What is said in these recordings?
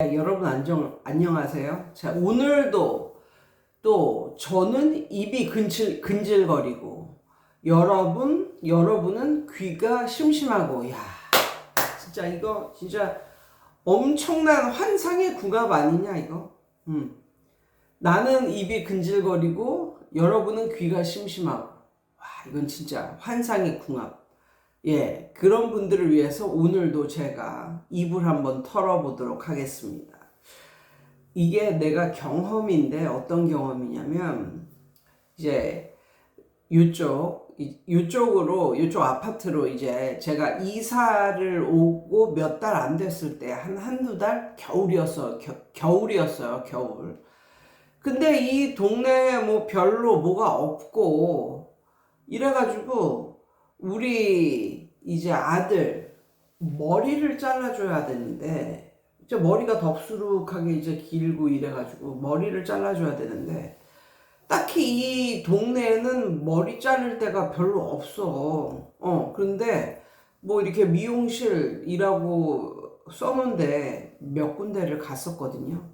여러분 안녕하세요. 자, 오늘도 또 저는 입이 근질거리고 여러분은 귀가 심심하고 진짜 이거 진짜 엄청난 환상의 궁합 아니냐 이거. 나는 입이 근질거리고 여러분은 귀가 심심하고 이건 진짜 환상의 궁합. 그런 분들을 위해서 오늘도 제가 입을 한번 털어보도록 하겠습니다. 이게 내가 경험인데 어떤 경험이냐면 이제 이쪽 아파트로 이제 제가 이사를 오고 몇 달 안 됐을 때 한두 달 겨울이었어요, 겨울. 근데 이 동네에 뭐 별로 뭐가 없고 이래가지고 우리 이제 아들 머리를 잘라줘야 되는데 이제 머리가 덥수룩하게 이제 길고 이래가지고 머리를 잘라줘야 되는데 딱히 이 동네에는 머리 자를 데가 별로 없어. 그런데 뭐 이렇게 미용실이라고 써놓은데 몇 군데를 갔었거든요.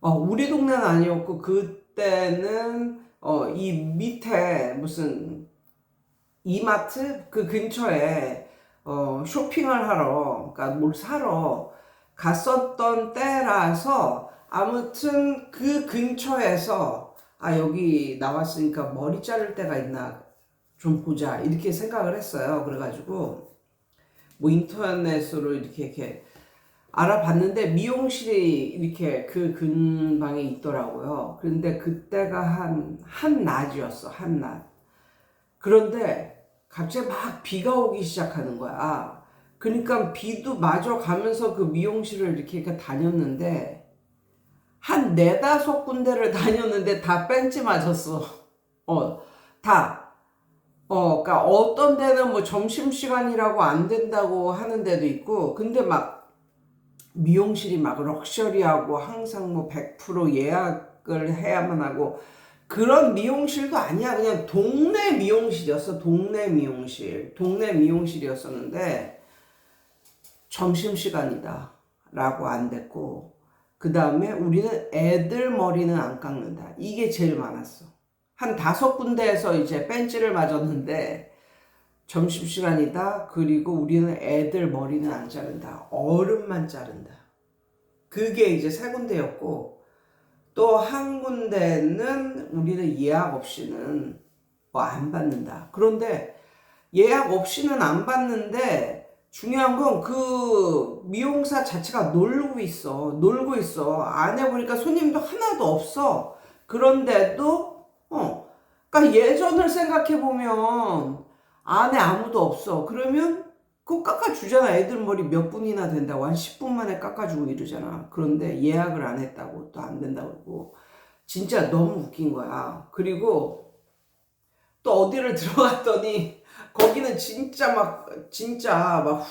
우리 동네는 아니었고 그때는 이 밑에 무슨 이마트 그 근처에 쇼핑을 하러, 그러니까 뭘 사러 갔었던 때라서 아무튼 그 근처에서 여기 나왔으니까 머리 자를 데가 있나 좀 보자 이렇게 생각을 했어요. 그래가지고 뭐 인터넷으로 이렇게 알아봤는데 미용실이 이렇게 그 근방에 있더라고요. 그런데 그때가 한낮이었어, 한낮. 그런데 갑자기 막 비가 오기 시작하는 거야. 그러니까 비도 마저 가면서 그 미용실을 이렇게 다녔는데 한 네다섯 군데를 다녔는데 다 벤치 맞았어. 다. 그러니까 어떤 데는 뭐 점심시간이라고 안 된다고 하는 데도 있고, 근데 막 미용실이 막 럭셔리하고 항상 뭐 100% 예약을 해야만 하고 그런 미용실도 아니야. 그냥 동네 미용실이었어. 동네 미용실이었었는데 점심시간이다 라고 안 됐고, 그 다음에 우리는 애들 머리는 안 깎는다. 이게 제일 많았어. 한 5군데에서 이제 벤치를 맞았는데 점심시간이다. 그리고 우리는 애들 머리는 안 자른다. 어른만 자른다. 그게 이제 3군데였고, 또 한 군데는 우리는 예약 없이는 뭐 안 받는다. 그런데 예약 없이는 안 받는데 중요한 건 그 미용사 자체가 놀고 있어. 안에 보니까 손님도 하나도 없어. 그런데도 그러니까 예전을 생각해 보면 안에 아무도 없어. 그러면 그거 깎아주잖아. 애들 머리 몇 분이나 된다고. 한 10분 만에 깎아주고 이러잖아. 그런데 예약을 안 했다고 또 안 된다고 그러고. 진짜 너무 웃긴 거야. 그리고 또 어디를 들어갔더니 거기는 진짜 막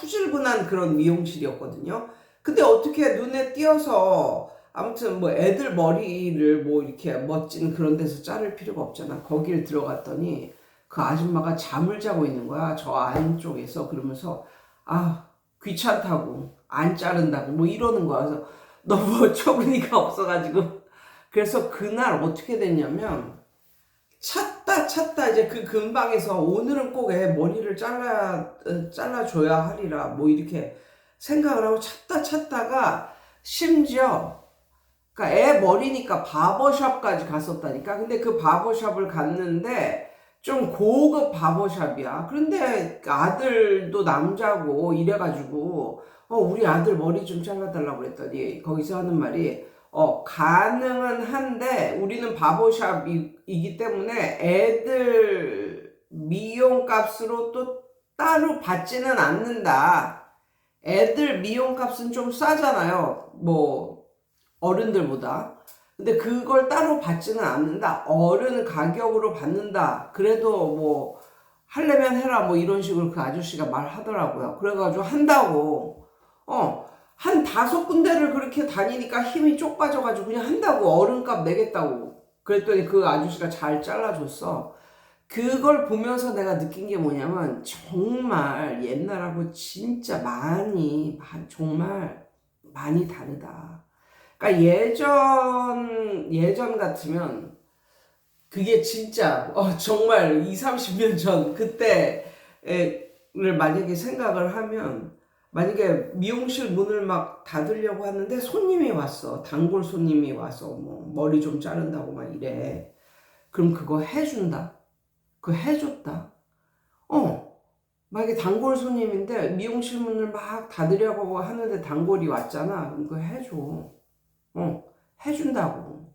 후줄근한 그런 미용실이었거든요. 근데 어떻게 눈에 띄어서 아무튼 뭐 애들 머리를 뭐 이렇게 멋진 그런 데서 자를 필요가 없잖아. 거기를 들어갔더니 그 아줌마가 잠을 자고 있는 거야. 저 안쪽에서. 그러면서 귀찮다고 안 자른다고 뭐 이러는 거야. 그래서 너무 어처구니가 없어가지고 그래서 그날 어떻게 됐냐면 찾다 이제 그 근방에서 오늘은 꼭 애 머리를 잘라줘야 하리라 뭐 이렇게 생각을 하고 찾다가 심지어 그러니까 애 머리니까 바버샵까지 갔었다니까. 근데 그 바버샵을 갔는데 좀 고급 바버샵이야. 그런데 아들도 남자고 이래가지고 우리 아들 머리 좀 잘라달라고 그랬더니 거기서 하는 말이 가능은 한데 우리는 바버샵이기 때문에 애들 미용 값으로 또 따로 받지는 않는다. 애들 미용 값은 좀 싸잖아요. 뭐 어른들보다. 근데 그걸 따로 받지는 않는다. 어른 가격으로 받는다. 그래도 뭐 하려면 해라 뭐 이런 식으로 그 아저씨가 말하더라고요. 그래가지고 한다고 한 5군데를 그렇게 다니니까 힘이 쪽 빠져가지고 그냥 한다고. 어른값 내겠다고. 그랬더니 그 아저씨가 잘 잘라줬어. 그걸 보면서 내가 느낀 게 뭐냐면 정말 옛날하고 진짜 정말 많이 다르다. 그러니까 예전 같으면 그게 진짜 정말 2, 30년 전 그때를 만약에 생각을 하면, 만약에 미용실 문을 막 닫으려고 하는데 손님이 왔어. 단골 손님이 와서 뭐 머리 좀 자른다고 막 이래. 그럼 그거 해준다. 그거 해줬다. 만약에 단골 손님인데 미용실 문을 막 닫으려고 하는데 단골이 왔잖아. 그럼 그거 해줘. 해준다고.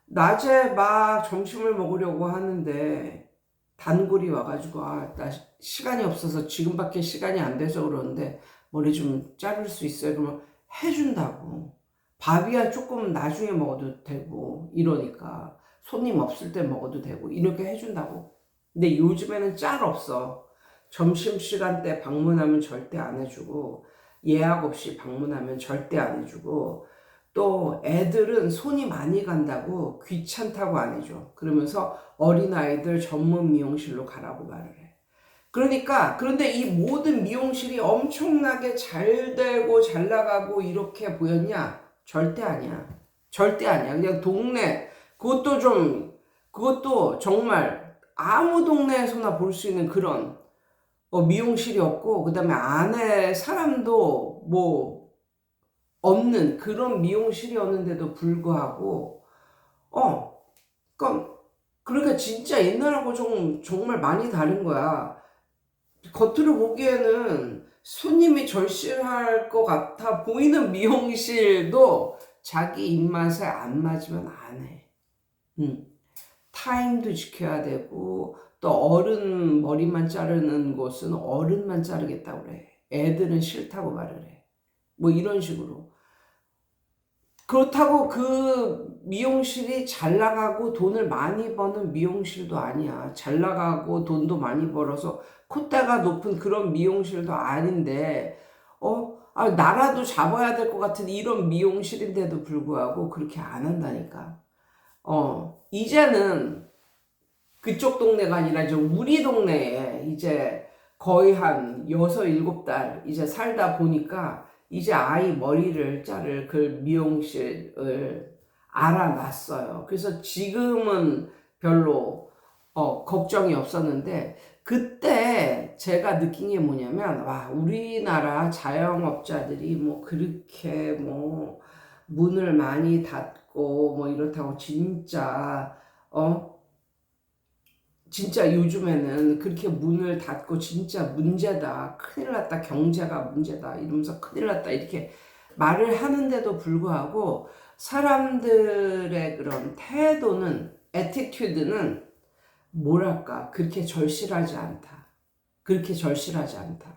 낮에 막 점심을 먹으려고 하는데 단골이 와가지고, 나 시간이 없어서 지금밖에 시간이 안 돼서 그러는데 머리 좀 자를 수 있어요? 그러면 해준다고. 밥이야 조금 나중에 먹어도 되고 이러니까, 손님 없을 때 먹어도 되고 이렇게 해준다고. 근데 요즘에는 짤 없어. 점심시간 때 방문하면 절대 안 해주고, 예약 없이 방문하면 절대 안 해주고, 또 애들은 손이 많이 간다고 귀찮다고 안 해줘. 그러면서 어린아이들 전문 미용실로 가라고 말을 해. 그러니까, 그런데 이 모든 미용실이 엄청나게 잘 되고 잘 나가고 이렇게 보였냐? 절대 아니야. 절대 아니야. 그냥 동네, 그것도 정말 아무 동네에서나 볼 수 있는 그런 미용실이 없고, 그 다음에 안에 사람도 뭐 없는 그런 미용실이었는데도 불구하고, 어, 그러니까, 그러니까 진짜 옛날하고 정말 많이 다른 거야. 겉으로 보기에는 손님이 절실할 것 같아 보이는 미용실도 자기 입맛에 안 맞으면 안 해. 타임도 지켜야 되고, 또 어른 머리만 자르는 곳은 어른만 자르겠다고 그래. 애들은 싫다고 말을 해. 뭐 이런 식으로. 그렇다고 그 미용실이 잘 나가고 돈을 많이 버는 미용실도 아니야. 잘 나가고 돈도 많이 벌어서 콧대가 높은 그런 미용실도 아닌데, 나라도 잡아야 될 것 같은 이런 미용실인데도 불구하고 그렇게 안 한다니까. 이제는 그쪽 동네가 아니라 이제 우리 동네에 이제 거의 한 6, 7달 이제 살다 보니까 이제 아이 머리를 자를 그 미용실을 알아놨어요. 그래서 지금은 별로 걱정이 없었는데, 그때 제가 느낀 게 뭐냐면, 와, 우리나라 자영업자들이 뭐 그렇게 뭐 문을 많이 닫고 뭐 이렇다고 진짜 요즘에는 그렇게 문을 닫고 진짜 문제다, 큰일 났다, 경제가 문제다 이러면서 큰일 났다 이렇게 말을 하는데도 불구하고 사람들의 그런 태도는, 애티튜드는 뭐랄까, 그렇게 절실하지 않다. 그렇게 절실하지 않다.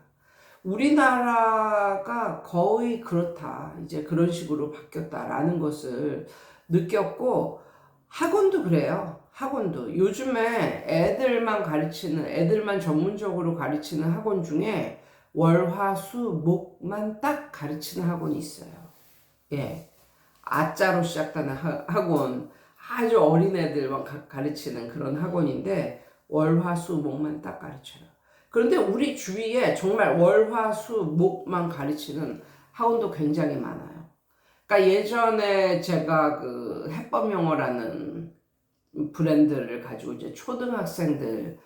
우리나라가 거의 그렇다. 이제 그런 식으로 바뀌었다라는 것을 느꼈고, 학원도 그래요. 학원도. 요즘에 애들만 전문적으로 가르치는 학원 중에 월, 화, 수, 목만 딱 가르치는 학원이 있어요. 예. 아자로 시작하는 학원. 아주 어린 애들만 가르치는 그런 학원인데, 월, 화, 수, 목만 딱 가르쳐요. 그런데 우리 주위에 정말 월, 화, 수, 목만 가르치는 학원도 굉장히 많아요. 그러니까 예전에 제가 그 해법영어라는 브랜드를 가지고 이제 초등학생들을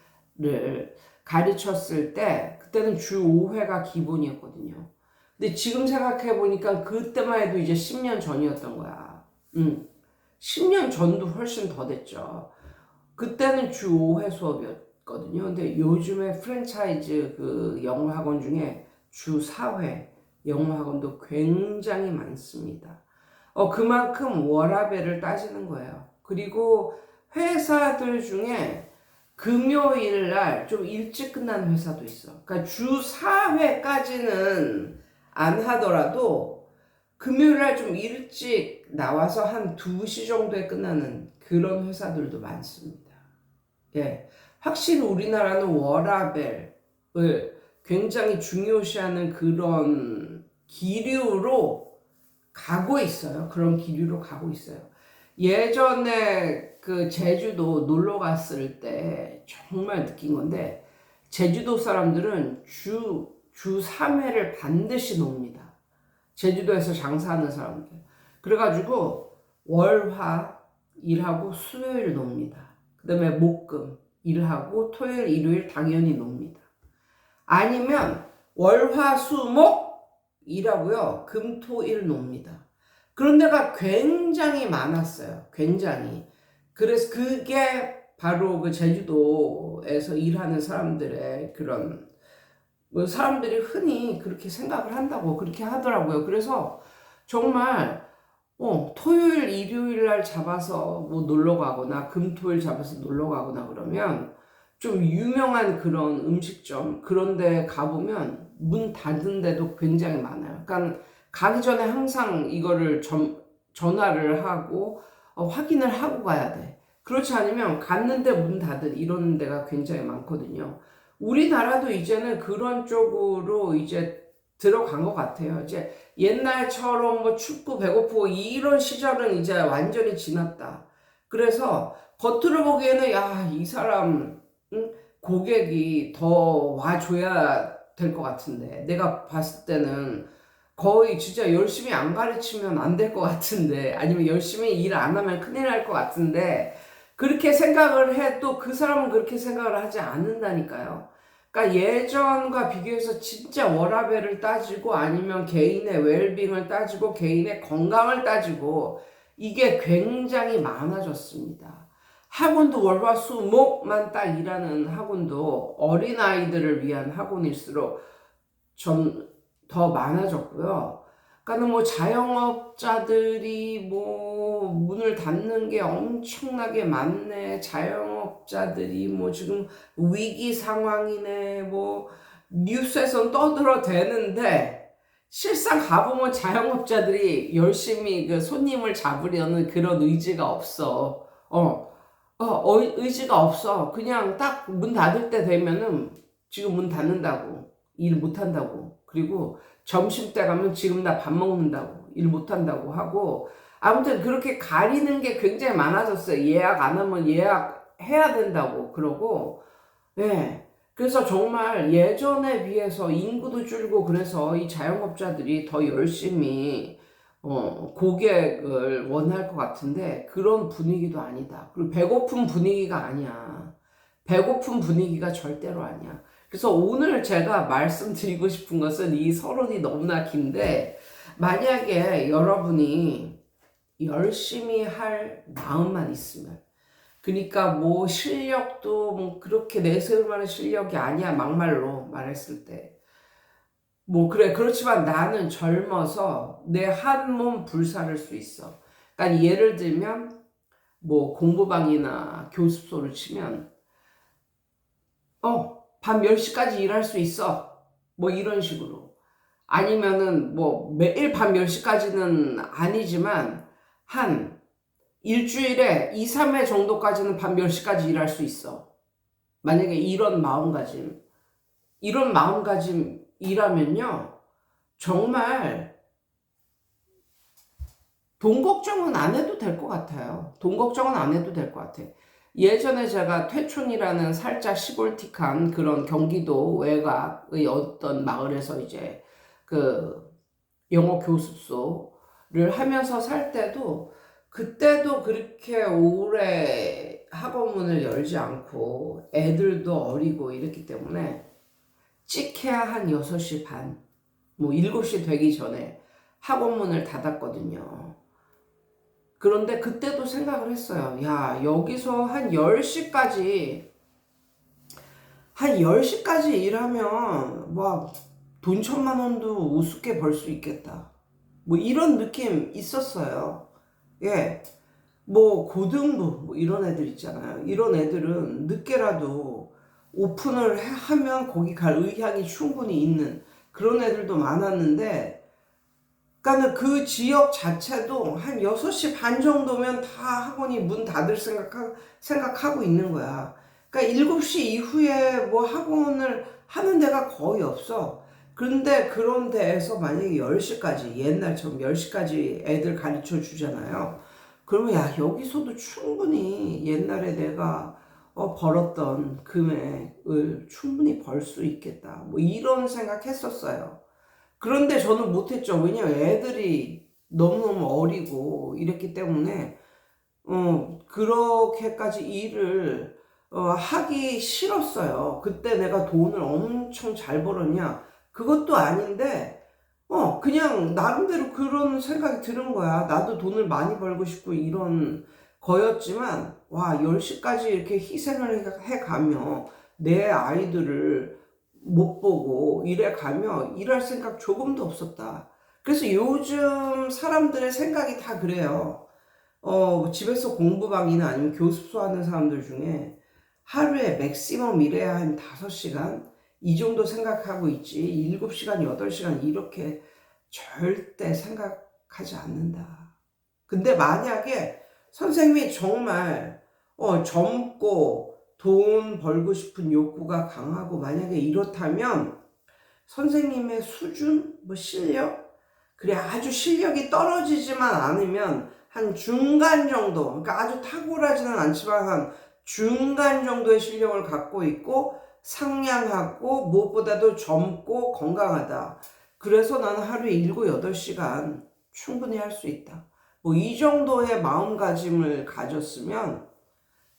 가르쳤을 때, 그때는 주 5회가 기본이었거든요. 근데 지금 생각해 보니까 그때만 해도 이제 10년 전이었던 거야. 10년 전도 훨씬 더 됐죠. 그때는 주 5회 수업이었거든요. 근데 요즘에 프랜차이즈 그 영어 학원 중에 주 4회 영어 학원도 굉장히 많습니다. 그만큼 워라밸을 따지는 거예요. 그리고 회사들 중에 금요일 날 좀 일찍 끝나는 회사도 있어. 그러니까 주 4회까지는 안 하더라도 금요일 날 좀 일찍 나와서 한 2시 정도에 끝나는 그런 회사들도 많습니다. 예. 확실히 우리나라는 워라밸을 굉장히 중요시하는 그런 기류로 가고 있어요. 그런 기류로 가고 있어요. 예전에 그 제주도 놀러 갔을 때 정말 느낀 건데, 제주도 사람들은 주 3회를 반드시 놉니다. 제주도에서 장사하는 사람들. 그래가지고 월화 일하고 수요일 놉니다. 그 다음에 목금 일하고 토요일 일요일 당연히 놉니다. 아니면 월화수목 일하고요 금토일 놉니다. 그런 데가 굉장히 많았어요. 굉장히. 그래서 그게 바로 그 제주도에서 일하는 사람들의 그런, 뭐 사람들이 흔히 그렇게 생각을 한다고 그렇게 하더라고요. 그래서 정말 토요일 일요일 날 잡아서 뭐 놀러 가거나 금토일 잡아서 놀러 가거나 그러면 좀 유명한 그런 음식점 그런 데 가보면 문 닫은 데도 굉장히 많아요. 그러니까 가기 전에 항상 이거를 전화를 하고 확인을 하고 가야 돼. 그렇지 않으면 갔는데 문 닫은 이런 데가 굉장히 많거든요. 우리나라도 이제는 그런 쪽으로 이제 들어간 것 같아요. 이제 옛날처럼 뭐 춥고 배고프고 이런 시절은 이제 완전히 지났다. 그래서 겉으로 보기에는 야, 이 사람 고객이 더 와줘야 될 것 같은데 내가 봤을 때는 거의 진짜 열심히 안 가르치면 안 될 것 같은데 아니면 열심히 일 안 하면 큰일 날 것 같은데 그렇게 생각을 해도 그 사람은 그렇게 생각을 하지 않는다니까요. 그러니까 예전과 비교해서 진짜 워라밸을 따지고 아니면 개인의 웰빙을 따지고 개인의 건강을 따지고 이게 굉장히 많아졌습니다. 학원도 월화수목만 딱 일하는 학원도 어린아이들을 위한 학원일수록 좀 더 많아졌고요. 그러니까 뭐 자영업자들이 뭐 문을 닫는 게 엄청나게 많네. 자영업자들이 뭐 지금 위기 상황이네. 뭐 뉴스에선 떠들어대는데 실상 가보면 자영업자들이 열심히 그 손님을 잡으려는 그런 의지가 없어. 의지가 없어. 그냥 딱 문 닫을 때 되면은 지금 문 닫는다고. 일 못한다고. 그리고 점심때 가면 지금 나 밥 먹는다고. 일 못한다고 하고. 아무튼 그렇게 가리는 게 굉장히 많아졌어요. 예약 안 하면 예약해야 된다고. 그러고, 예. 그래서 정말 예전에 비해서 인구도 줄고 그래서 이 자영업자들이 더 열심히 고객을 원할 것 같은데 그런 분위기도 아니다. 그리고 배고픈 분위기가 아니야. 배고픈 분위기가 절대로 아니야. 그래서 오늘 제가 말씀드리고 싶은 것은 이 서론이 너무나 긴데 만약에 여러분이 열심히 할 마음만 있으면 그러니까 뭐 실력도 뭐 그렇게 내세울 만한 실력이 아니야 막말로 말했을 때 뭐 그래 그렇지만 나는 젊어서 내 한 몸 불사를 수 있어. 그러니까 예를 들면 뭐 공부방이나 교습소를 치면 밤 10시까지 일할 수 있어. 뭐 이런 식으로. 아니면은 뭐 매일 밤 10시까지는 아니지만 한 일주일에 2, 3회 정도까지는 밤 10시까지 일할 수 있어. 만약에 이런 마음가짐이라면요. 정말 돈 걱정은 안 해도 될 것 같아요. 돈 걱정은 안 해도 될 것 같아. 예전에 제가 퇴촌이라는 살짝 시골틱한 그런 경기도 외곽의 어떤 마을에서 이제 그 영어 교습소를 하면서 살 때도 그때도 그렇게 오래 학원문을 열지 않고 애들도 어리고 이랬기 때문에 찍해야 한 6시 반, 뭐 7시 되기 전에 학원문을 닫았거든요. 그런데 그때도 생각을 했어요. 야, 여기서 한 10시까지 일하면 막 돈 1,000만 원도 우습게 벌 수 있겠다. 뭐 이런 느낌 있었어요. 예. 뭐 고등부 뭐 이런 애들 있잖아요. 이런 애들은 늦게라도 오픈을 하면 거기 갈 의향이 충분히 있는 그런 애들도 많았는데 그러니까 그 지역 자체도 한 6시 반 정도면 다 학원이 문 닫을 생각하고 있는 거야. 그러니까 7시 이후에 뭐 학원을 하는 데가 거의 없어. 그런데 그런 데에서 만약에 10시까지, 옛날처럼 10시까지 애들 가르쳐 주잖아요. 그러면 야, 여기서도 충분히 옛날에 내가 벌었던 금액을 충분히 벌 수 있겠다. 뭐 이런 생각 했었어요. 그런데 저는 못했죠. 왜냐면 애들이 너무너무 어리고 이랬기 때문에 그렇게까지 일을 하기 싫었어요. 그때 내가 돈을 엄청 잘 벌었냐? 그것도 아닌데, 그냥 나름대로 그런 생각이 드는 거야. 나도 돈을 많이 벌고 싶고 이런 거였지만, 와, 10시까지 이렇게 희생을 해가며 내 아이들을 못 보고 일해 가며 일할 생각 조금도 없었다. 그래서 요즘 사람들의 생각이 다 그래요. 집에서 공부방이나 아니면 교습소 하는 사람들 중에 하루에 맥시멈 일해야 한 5시간? 이 정도 생각하고 있지. 7시간, 8시간 이렇게 절대 생각하지 않는다. 근데 만약에 선생님이 정말 젊고 돈 벌고 싶은 욕구가 강하고 만약에 이렇다면 선생님의 수준, 뭐 실력? 그래 아주 실력이 떨어지지만 않으면 한 중간 정도, 그러니까 아주 탁월하지는 않지만 한 중간 정도의 실력을 갖고 있고 상냥하고 무엇보다도 젊고 건강하다. 그래서 나는 하루에 7, 8시간 충분히 할 수 있다. 뭐 이 정도의 마음가짐을 가졌으면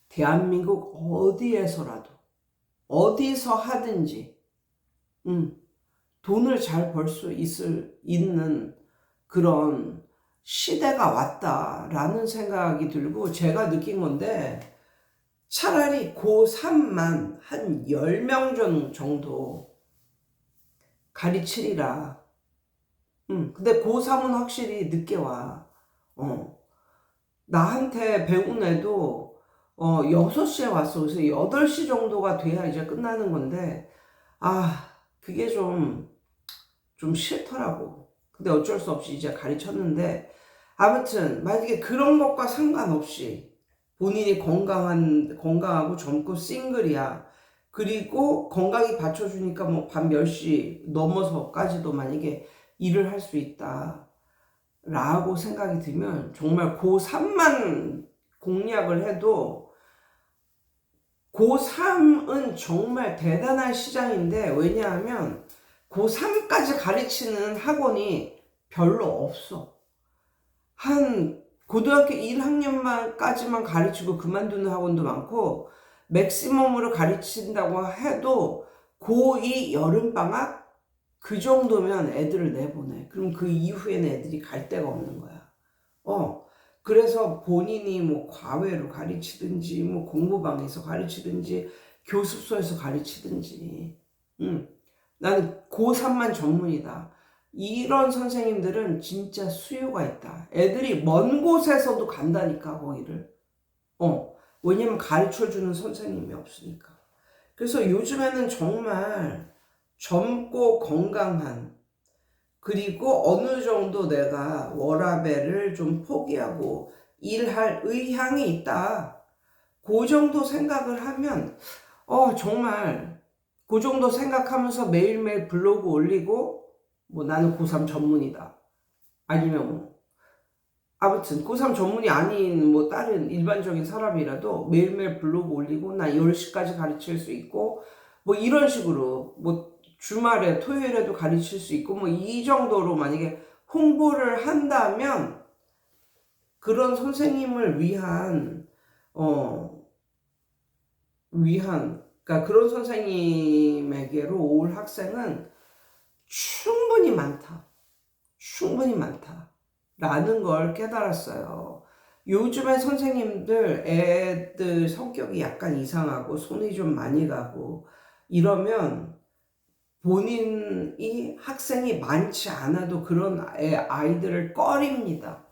대한민국 어디에서라도 어디서 하든지 돈을 잘 벌 수 있는 그런 시대가 왔다라는 생각이 들고 제가 느낀 건데 차라리 고3만 한 10명 정도 가르치리라. 근데 고3은 확실히 늦게 와. 나한테 배운 애도 6시에 왔어. 그래서 8시 정도가 돼야 이제 끝나는 건데 그게 좀 싫더라고. 근데 어쩔 수 없이 이제 가르쳤는데 아무튼 만약에 그런 것과 상관없이 본인이 건강하고 젊고 싱글이야. 그리고 건강이 받쳐주니까 뭐 밤 10시 넘어서까지도 만약에 일을 할 수 있다. 라고 생각이 들면 정말 고3만 공략을 해도 고3은 정말 대단한 시장인데 왜냐하면 고3까지 가르치는 학원이 별로 없어. 한 고등학교 1학년만까지만 가르치고 그만두는 학원도 많고 맥시멈으로 가르친다고 해도 고2 여름방학 그 정도면 애들을 내보내. 그럼 그 이후에는 애들이 갈 데가 없는 거야. 그래서 본인이 뭐 과외로 가르치든지 뭐 공부방에서 가르치든지 교습소에서 가르치든지 나는 고3만 전문이다. 이런 선생님들은 진짜 수요가 있다. 애들이 먼 곳에서도 간다니까 거기를. 왜냐면 가르쳐주는 선생님이 없으니까. 그래서 요즘에는 정말 젊고 건강한 그리고 어느 정도 내가 워라밸을 좀 포기하고 일할 의향이 있다. 그 정도 생각을 하면 정말 그 정도 생각하면서 매일매일 블로그 올리고 뭐 나는 고3 전문이다. 아니면 뭐 아무튼 고3 전문이 아닌 뭐 다른 일반적인 사람이라도 매일매일 블로그 올리고 나 10시까지 가르칠 수 있고 뭐 이런 식으로 뭐 주말에 토요일에도 가르칠 수 있고 뭐 이 정도로 만약에 홍보를 한다면 그런 선생님을 그러니까 그런 선생님에게로 올 학생은 충분히 많다. 충분히 많다. 라는 걸 깨달았어요. 요즘에 선생님들 애들 성격이 약간 이상하고 손이 좀 많이 가고 이러면 본인이 학생이 많지 않아도 그런 아이들을 꺼립니다.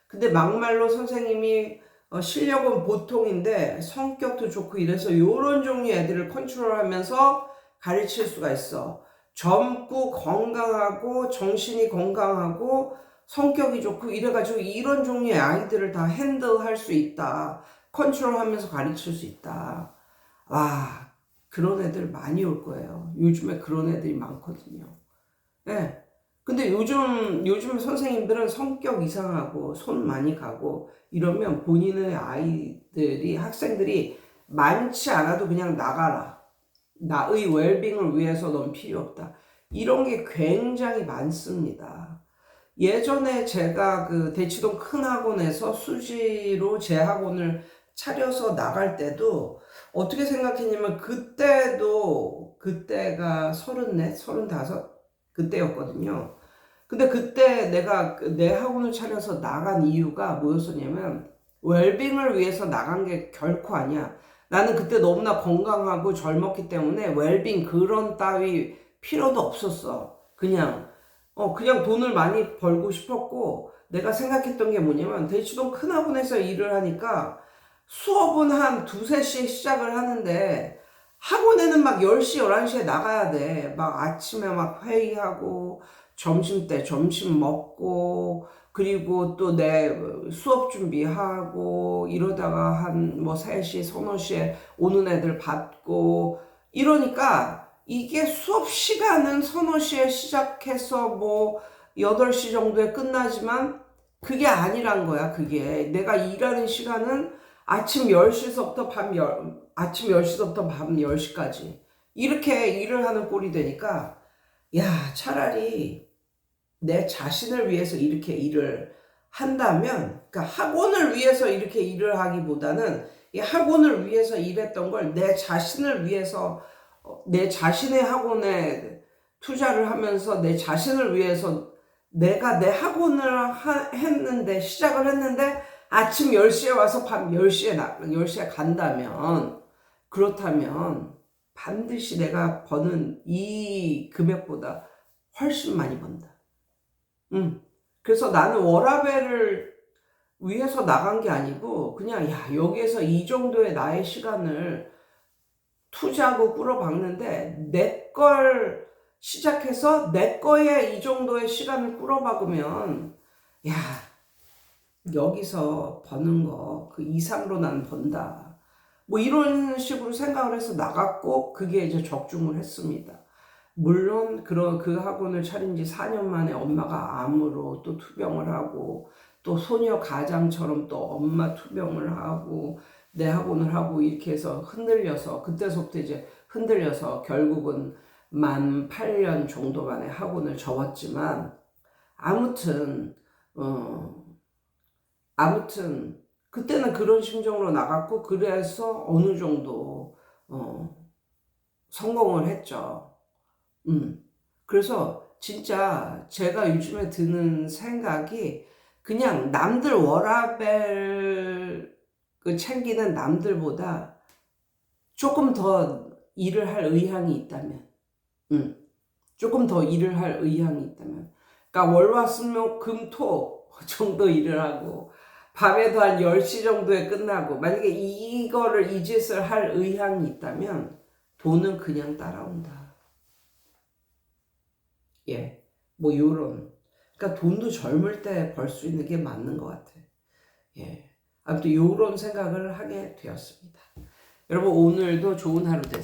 근데 막말로 선생님이 실력은 보통인데 성격도 좋고 이래서 이런 종류의 애들을 컨트롤하면서 가르칠 수가 있어. 젊고 건강하고 정신이 건강하고 성격이 좋고 이래가지고 이런 종류의 아이들을 다 핸들할 수 있다. 컨트롤하면서 가르칠 수 있다. 그런 애들 많이 올 거예요. 요즘에 그런 애들이 많거든요. 네. 근데 요즘 선생님들은 성격 이상하고 손 많이 가고 이러면 본인의 학생들이 많지 않아도 그냥 나가라. 나의 웰빙을 위해서 넌 필요 없다. 이런 게 굉장히 많습니다. 예전에 제가 그 대치동 큰 학원에서 수지로 제 학원을 차려서 나갈 때도 어떻게 생각했냐면 그때가 34, 35 그때였거든요. 근데 그때 내가 내 학원을 차려서 나간 이유가 뭐였었냐면 웰빙을 위해서 나간 게 결코 아니야. 나는 그때 너무나 건강하고 젊었기 때문에 웰빙 그런 따위 필요도 없었어. 그냥 돈을 많이 벌고 싶었고, 내가 생각했던 게 뭐냐면, 대치동 큰 학원에서 일을 하니까 수업은 한 2-3시에 시작을 하는데, 학원에는 막 10시, 11시에 나가야 돼. 막 아침에 막 회의하고, 점심때 점심 먹고, 그리고 또 내 수업 준비하고, 이러다가 한 뭐 3시, 서너 시에 오는 애들 받고, 이러니까 이게 수업 시간은 서너 시에 시작해서 뭐 8시 정도에 끝나지만 그게 아니란 거야, 그게. 내가 일하는 시간은 아침 10시서부터 아침 10시부터 밤 10시까지. 이렇게 일을 하는 꼴이 되니까, 야, 차라리 내 자신을 위해서 이렇게 일을 한다면, 그러니까 학원을 위해서 이렇게 일을 하기보다는 이 학원을 위해서 일했던 걸 내 자신을 위해서 내 자신의 학원에 투자를 하면서 내 자신을 위해서 내가 내 학원을 시작을 했는데 아침 10시에 와서 밤 10시에 간다면, 그렇다면 반드시 내가 버는 이 금액보다 훨씬 많이 번다. 그래서 나는 워라밸을 위해서 나간 게 아니고, 그냥, 여기에서 이 정도의 나의 시간을 투자하고 꾸러박는데, 내 걸 시작해서 내 거에 이 정도의 시간을 꾸러박으면, 여기서 버는 거, 그 이상으로 난 번다. 뭐 이런 식으로 생각을 해서 나갔고, 그게 이제 적중을 했습니다. 물론 그 학원을 차린 지 4년 만에 엄마가 암으로 또 투병을 하고, 또 소녀 가장처럼 또 엄마 투병을 하고 내 학원을 하고, 이렇게 해서 그때서부터 이제 흔들려서 결국은 만 8년 정도 만에 학원을 접었지만, 아무튼 그때는 그런 심정으로 나갔고, 그래서 어느 정도 성공을 했죠. 그래서 진짜 제가 요즘에 드는 생각이, 그냥 남들 워라밸 챙기는 남들보다 조금 더 일을 할 의향이 있다면, 조금 더 일을 할 의향이 있다면, 그러니까 월화수목금토 정도 일을 하고 밤에도 한 10시 정도에 끝나고, 만약에 이 짓을 할 의향이 있다면 돈은 그냥 따라온다. 뭐 그러니까 돈도 젊을 때 벌 수 있는 게 맞는 것 같아. 아무튼 요런 생각을 하게 되었습니다. 여러분, 오늘도 좋은 하루 되세요.